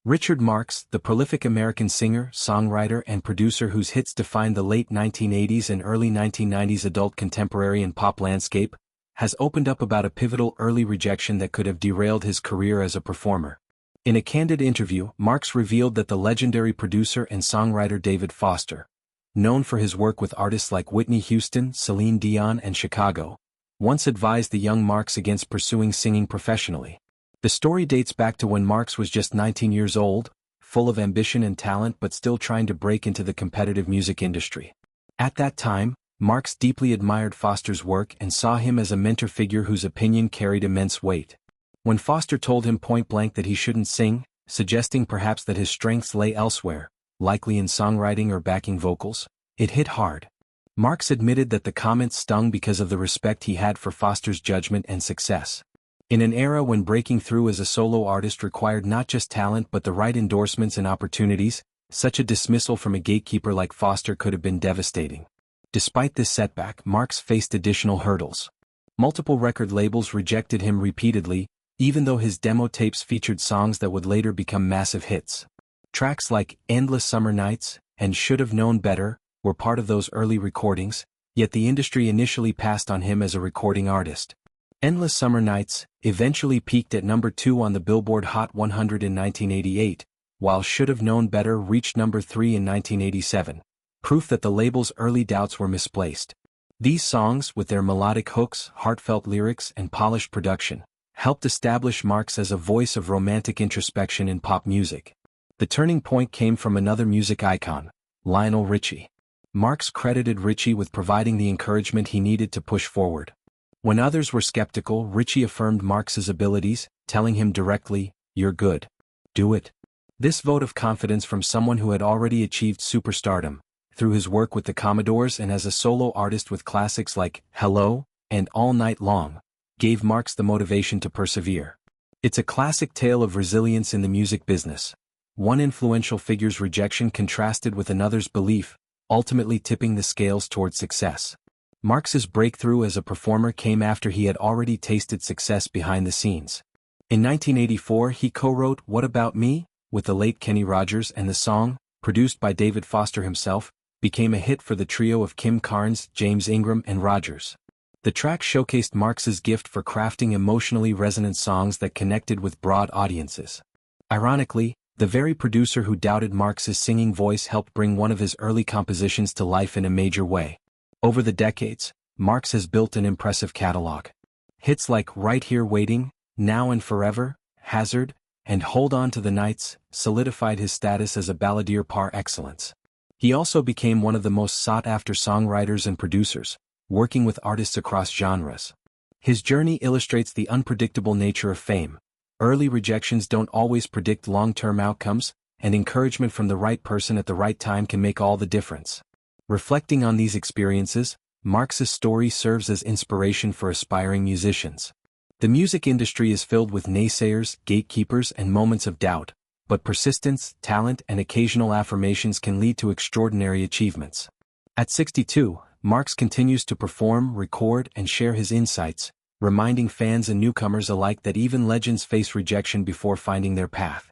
Richard Marx, the prolific American singer, songwriter and producer whose hits defined the late 1980s and early 1990s adult contemporary and pop landscape, has opened up about a pivotal early rejection that could have derailed his career as a performer. In a candid interview, Marx revealed that the legendary producer and songwriter David Foster, known for his work with artists like Whitney Houston, Celine Dion and Chicago, once advised the young Marx against pursuing singing professionally. The story dates back to when Marx was just 19 years old, full of ambition and talent but still trying to break into the competitive music industry. At that time, Marx deeply admired Foster's work and saw him as a mentor figure whose opinion carried immense weight. When Foster told him point-blank that he shouldn't sing, suggesting perhaps that his strengths lay elsewhere, likely in songwriting or backing vocals, it hit hard. Marx admitted that the comment stung because of the respect he had for Foster's judgment and success. In an era when breaking through as a solo artist required not just talent but the right endorsements and opportunities, such a dismissal from a gatekeeper like Foster could have been devastating. Despite this setback, Marx faced additional hurdles. Multiple record labels rejected him repeatedly, even though his demo tapes featured songs that would later become massive hits. Tracks like Endless Summer Nights and Should Have Known Better were part of those early recordings, yet the industry initially passed on him as a recording artist. Endless Summer Nights eventually peaked at number 2 on the Billboard Hot 100 in 1988, while Should Have Known Better reached number 3 in 1987, proof that the label's early doubts were misplaced. These songs, with their melodic hooks, heartfelt lyrics, and polished production, helped establish Marx as a voice of romantic introspection in pop music. The turning point came from another music icon, Lionel Richie. Marx credited Richie with providing the encouragement he needed to push forward. When others were skeptical, Richie affirmed Marx's abilities, telling him directly, "You're good. Do it." This vote of confidence from someone who had already achieved superstardom, through his work with the Commodores and as a solo artist with classics like Hello and All Night Long, gave Marx the motivation to persevere. It's a classic tale of resilience in the music business. One influential figure's rejection contrasted with another's belief, ultimately tipping the scales toward success. Marx's breakthrough as a performer came after he had already tasted success behind the scenes. In 1984 he co-wrote What About Me with the late Kenny Rogers, and the song, produced by David Foster himself, became a hit for the trio of Kim Carnes, James Ingram and Rogers. The track showcased Marx's gift for crafting emotionally resonant songs that connected with broad audiences. Ironically, the very producer who doubted Marx's singing voice helped bring one of his early compositions to life in a major way. Over the decades, Marx has built an impressive catalog. Hits like Right Here Waiting, Now and Forever, Hazard, and Hold On to the Nights solidified his status as a balladeer par excellence. He also became one of the most sought-after songwriters and producers, working with artists across genres. His journey illustrates the unpredictable nature of fame. Early rejections don't always predict long-term outcomes, and encouragement from the right person at the right time can make all the difference. Reflecting on these experiences, Marx's story serves as inspiration for aspiring musicians. The music industry is filled with naysayers, gatekeepers, and moments of doubt, but persistence, talent, and occasional affirmations can lead to extraordinary achievements. At 62, Marx continues to perform, record, and share his insights, reminding fans and newcomers alike that even legends face rejection before finding their path.